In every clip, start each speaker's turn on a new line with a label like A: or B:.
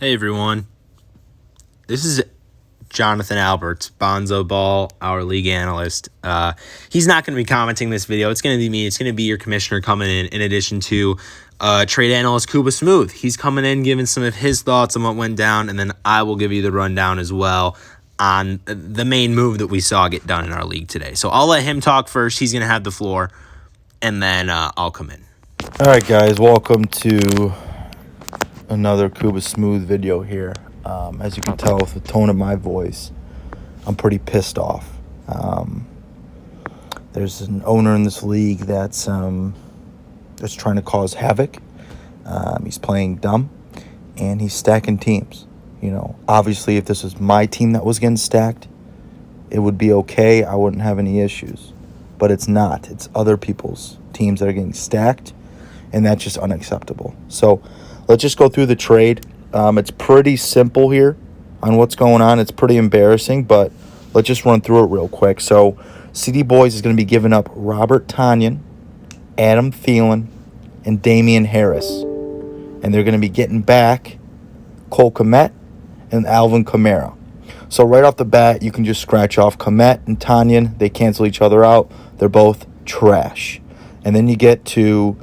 A: Hey everyone, this is Jonathan Alberts, Bonzo Ball, our league analyst. He's not going to be commenting this video. It's going to be me. It's going to be your commissioner coming in addition to trade analyst Kuba Smooth. He's coming in, giving some of his thoughts on what went down, and then I will give you the rundown as well on the main move that we saw get done in our league today. So I'll let him talk first. He's going to have the floor, and then I'll come in.
B: All right, guys, welcome to another Kuba Smooth video here. As you can tell with the tone of my voice, I'm pretty pissed off. There's an owner in this league that's trying to cause havoc. He's playing dumb, and he's stacking teams. You know, obviously, if this was my team that was getting stacked, it would be okay. I wouldn't have any issues. But it's not. It's other people's teams that are getting stacked, and that's just unacceptable. So let's just go through the trade. It's pretty simple here on what's going on. It's pretty embarrassing, but let's just run through it real quick. So Ceedee Boys is going to be giving up Robert Tonyan, Adam Thielen, and Damian Harris. And they're going to be getting back Cole Kmet and Alvin Kamara. So right off the bat, you can just scratch off Kmet and Tonyan. They cancel each other out. They're both trash. And then you get to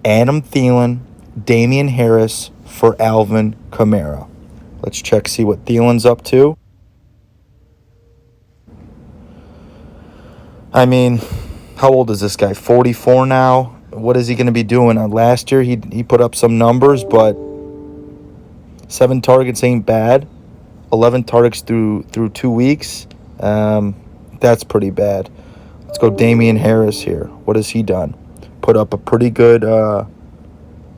B: Adam Thielen, Damian Harris for Alvin Kamara. Let's see what Thielen's up to. I mean, how old is this guy? 44 now? What is he going to be doing? Last year, he put up some numbers, but 7 targets ain't bad. 11 targets through 2 weeks. That's pretty bad. Let's go Damian Harris here. What has he done? Put up a pretty good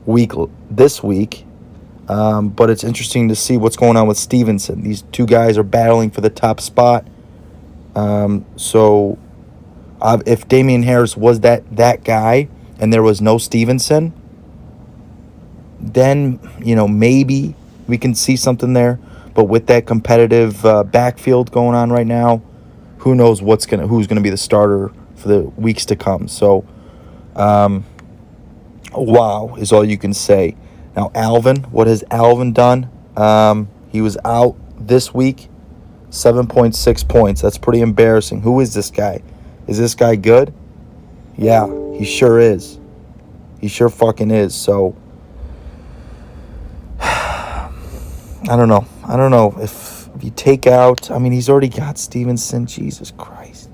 B: week this week. But it's interesting to see what's going on with Stevenson. These two guys are battling for the top spot. So if Damian Harris was that guy and there was no Stevenson, then, you know, maybe we can see something there. But with that competitive backfield going on right now, who knows who's gonna be the starter for the weeks to come. So, wow is all you can say. Now, Alvin, what has Alvin done? He was out this week, 7.6 points. That's pretty embarrassing. Who is this guy? Is this guy good? Yeah, he sure is. He sure fucking is. So, I don't know. If you take out, I mean, he's already got Stevenson. Jesus Christ.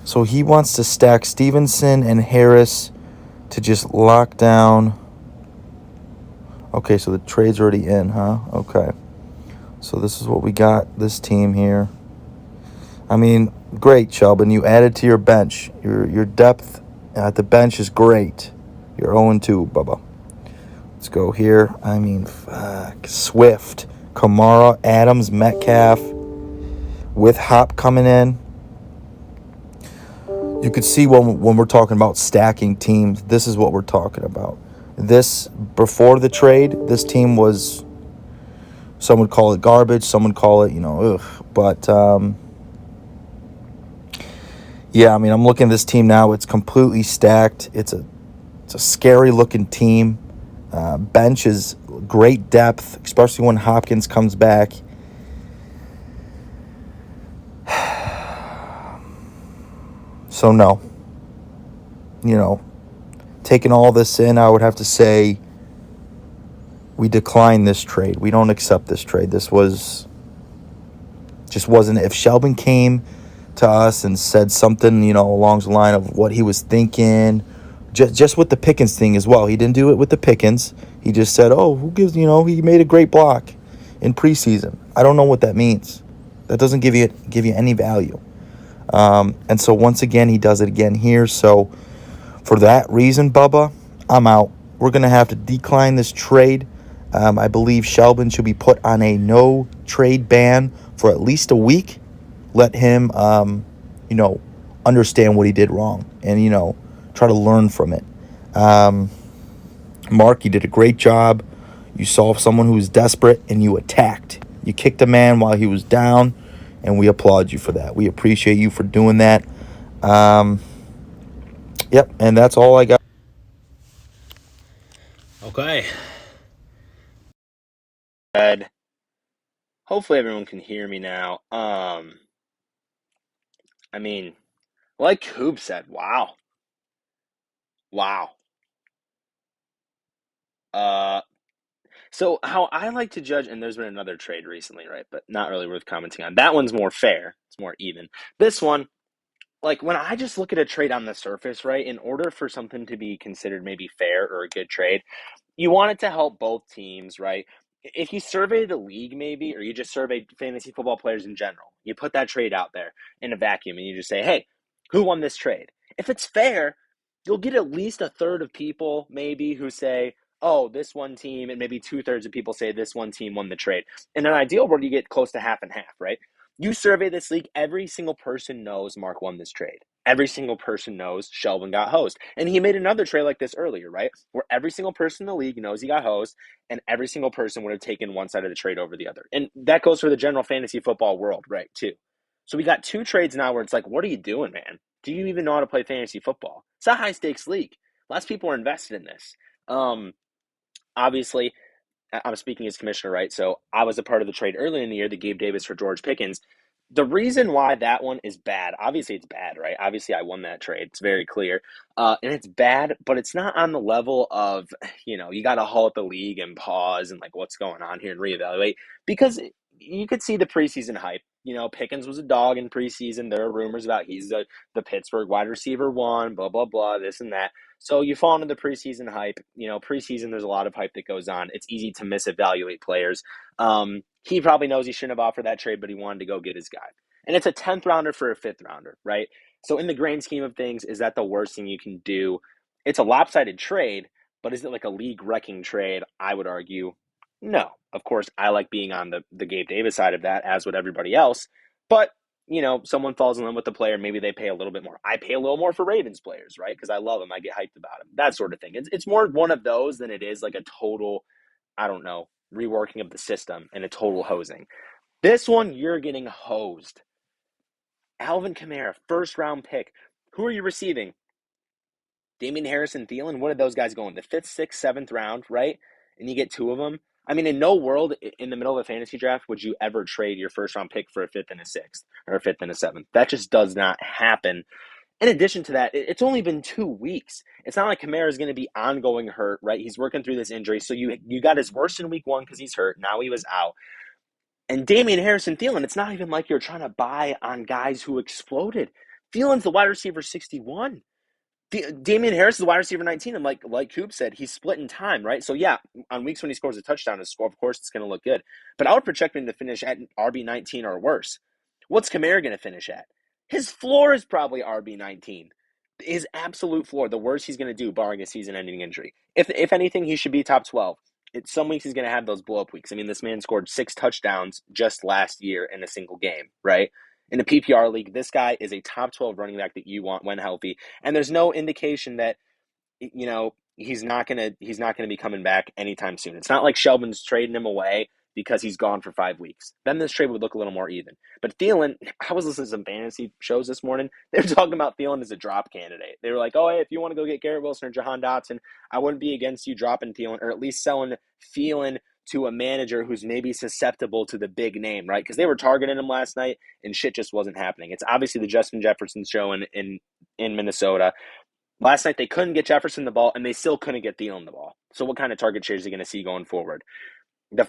B: So he wants to stack Stevenson and Harris to just lock down. Okay, so the trade's already in, huh? Okay. So this is what we got, this team here. I mean, great, Shelbin. You added to your bench. Your depth at the bench is great. You're 0-2, Bubba. Let's go here. I mean, fuck. Swift, Kamara, Adams, Metcalf, with Hop coming in. You could see when we're talking about stacking teams, this is what we're talking about. This, before the trade, this team was, some would call it garbage, some would call it, ugh. But, yeah, I mean, I'm looking at this team now. It's completely stacked. It's a scary-looking team. Bench is great depth, especially when Hopkins comes back. So, no. Taking all this in, I would have to say we decline this trade. We don't accept this trade. This wasn't. If Shelbin came to us and said something, along the line of what he was thinking, just with the Pickens thing as well. He didn't do it with the Pickens. He just said, "Oh, who gives?" He made a great block in preseason. I don't know what that means. That doesn't give you any value. And so once again, he does it again here. So for that reason, Bubba, I'm out. We're going to have to decline this trade. I believe Shelbin should be put on a no-trade ban for at least a week. Let him, understand what he did wrong and, try to learn from it. Mark, you did a great job. You saw someone who was desperate and you attacked. You kicked a man while he was down, and we applaud you for that. We appreciate you for doing that. Yep, and that's all I got.
A: Okay. Ed. Hopefully everyone can hear me now. I mean, like Coop said, wow. Wow. Uh so how I like to judge, and there's been another trade recently, right? But not really worth commenting on. That one's more fair. It's more even. This one, like when I just look at a trade on the surface, right, in order for something to be considered maybe fair or a good trade, you want it to help both teams, right? If you survey the league, maybe, or you just survey fantasy football players in general, you put that trade out there in a vacuum and you just say, hey, who won this trade? If it's fair, you'll get at least a third of people, maybe, who say, oh, this one team, and maybe two-thirds of people say this one team won the trade. In an ideal world, you get close to half and half, right? You survey this league, every single person knows Mark won this trade. Every single person knows Shelvin got hosed. And he made another trade like this earlier, right? Where every single person in the league knows he got hosed, and every single person would have taken one side of the trade over the other. And that goes for the general fantasy football world, right, too. So we got two trades now where it's like, what are you doing, man? Do you even know how to play fantasy football? It's a high stakes league. Lots of people are invested in this. Um, Obviously, I'm speaking as commissioner, right? So I was a part of the trade earlier in the year that gave Davis for George Pickens. The reason why that one is bad, obviously it's bad, right? Obviously I won that trade. It's very clear. And it's bad, but it's not on the level of, you got to halt the league and pause and like what's going on here and reevaluate because you could see the preseason hype. Pickens was a dog in preseason. There are rumors about he's the Pittsburgh wide receiver one, blah, blah, blah, this and that. So you fall into the preseason hype. Preseason, there's a lot of hype that goes on. It's easy to misevaluate players. He probably knows he shouldn't have offered that trade, but he wanted to go get his guy. And it's a 10th rounder for a 5th rounder, right? So in the grand scheme of things, is that the worst thing you can do? It's a lopsided trade, but is it like a league wrecking trade? I would argue no. Of course, I like being on the Gabe Davis side of that, as would everybody else. But someone falls in love with the player, maybe they pay a little bit more. I pay a little more for Ravens players, right? Because I love them. I get hyped about them. That sort of thing. It's more one of those than it is like a total, I don't know, reworking of the system and a total hosing. This one, you're getting hosed. Alvin Kamara, first round pick. Who are you receiving? Damian Harris and Thielen? What did those guys go in? The 5th, 6th, 7th round, right? And you get two of them. I mean, in no world in the middle of a fantasy draft would you ever trade your first round pick for a 5th and a 6th or a 5th and a 7th. That just does not happen. In addition to that, it's only been 2 weeks. It's not like Kamara is going to be ongoing hurt, right? He's working through this injury. So you got his worst in week 1 because he's hurt. Now he was out. And Damian Harris and Thielen, it's not even like you're trying to buy on guys who exploded. Thielen's the wide receiver 61. Damian Harris is the wide receiver 19, and like Coop said, he's split in time, right? So yeah, on weeks when he scores a touchdown, of course, it's going to look good. But I would project him to finish at RB19 or worse. What's Kamara going to finish at? His floor is probably RB19. His absolute floor, the worst he's going to do, barring a season-ending injury. If anything, he should be top 12. Some weeks he's going to have those blow-up weeks. I mean, this man scored 6 touchdowns just last year in a single game, right? In a PPR league, this guy is a top 12 running back that you want when healthy. And there's no indication that he's not gonna be coming back anytime soon. It's not like Shelvin's trading him away because he's gone for 5 weeks. Then this trade would look a little more even. But Thielen, I was listening to some fantasy shows this morning. They were talking about Thielen as a drop candidate. They were like, oh, hey, if you want to go get Garrett Wilson or Jahan Dotson, I wouldn't be against you dropping Thielen or at least selling Thielen to a manager who's maybe susceptible to the big name, right? Because they were targeting him last night and shit just wasn't happening. It's obviously the Justin Jefferson show in Minnesota. Last night they couldn't get Jefferson the ball and they still couldn't get Thielen the ball. So what kind of target shares are you going to see going forward? It's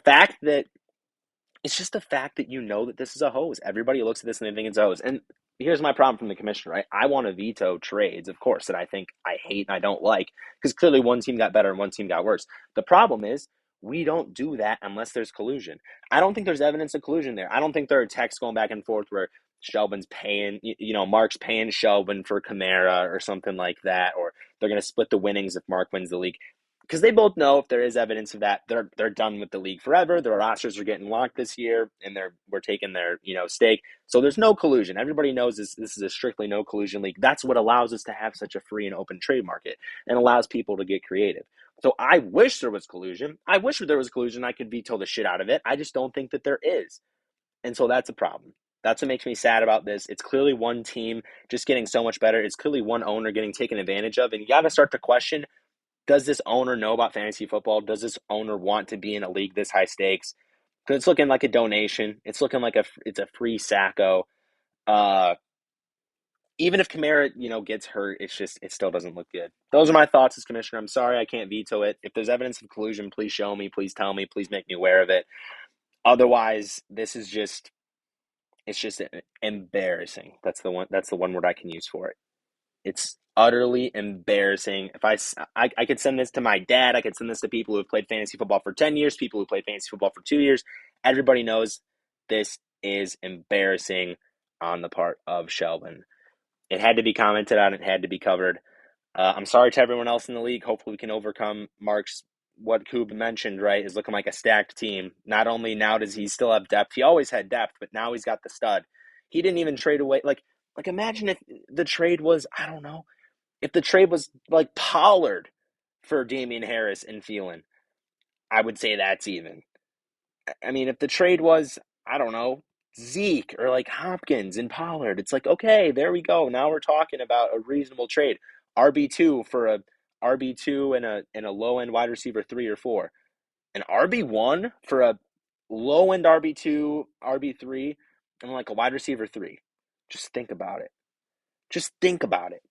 A: just the fact that that this is a hose. Everybody looks at this and they think it's a hose. And here's my problem from the commissioner, right? I want to veto trades, of course, that I think I hate and I don't like because clearly one team got better and one team got worse. The problem is we don't do that unless there's collusion. I don't think there's evidence of collusion there. I don't think there are texts going back and forth where Shelvin's paying, Mark's paying Shelvin for Kamara or something like that, or they're going to split the winnings if Mark wins the league. Because they both know if there is evidence of that, they're done with the league forever. Their rosters are getting locked this year, and we're taking their stake. So there's no collusion. Everybody knows this is a strictly no collusion league. That's what allows us to have such a free and open trade market and allows people to get creative. So I wish there was collusion. I wish there was collusion. I could veto the shit out of it. I just don't think that there is. And so that's a problem. That's what makes me sad about this. It's clearly one team just getting so much better. It's clearly one owner getting taken advantage of. And you got to start to question, does this owner know about fantasy football? Does this owner want to be in a league this high stakes? because it's looking like a donation. It's looking like it's a free Sacco. Uh, Even if Kamara, gets hurt, it still doesn't look good. Those are my thoughts as commissioner. I'm sorry I can't veto it. If there's evidence of collusion, please show me. Please tell me. Please make me aware of it. Otherwise, this is just it's just embarrassing. That's the one. That's the one word I can use for it. It's utterly embarrassing. If I could send this to my dad, I could send this to people who have played fantasy football for 10 years, people who played fantasy football for 2 years. Everybody knows this is embarrassing on the part of Shelvin. It had to be commented on. It had to be covered. I'm sorry to everyone else in the league. Hopefully, we can overcome Mark's what Koob mentioned. Right, is looking like a stacked team. Not only now does he still have depth, he always had depth, but now he's got the stud. He didn't even trade away. Like imagine if the trade was, I don't know, if the trade was like Pollard for Damian Harris and Thielen. I would say that's even. I mean, if the trade was, I don't know, Zeke or like Hopkins and Pollard, it's like, okay, there we go. Now we're talking about a reasonable trade. RB2 for a RB2 and a low end wide receiver 3 or 4. An RB1 for a low end RB2, RB3, and like a wide receiver 3. Just think about it. Just think about it.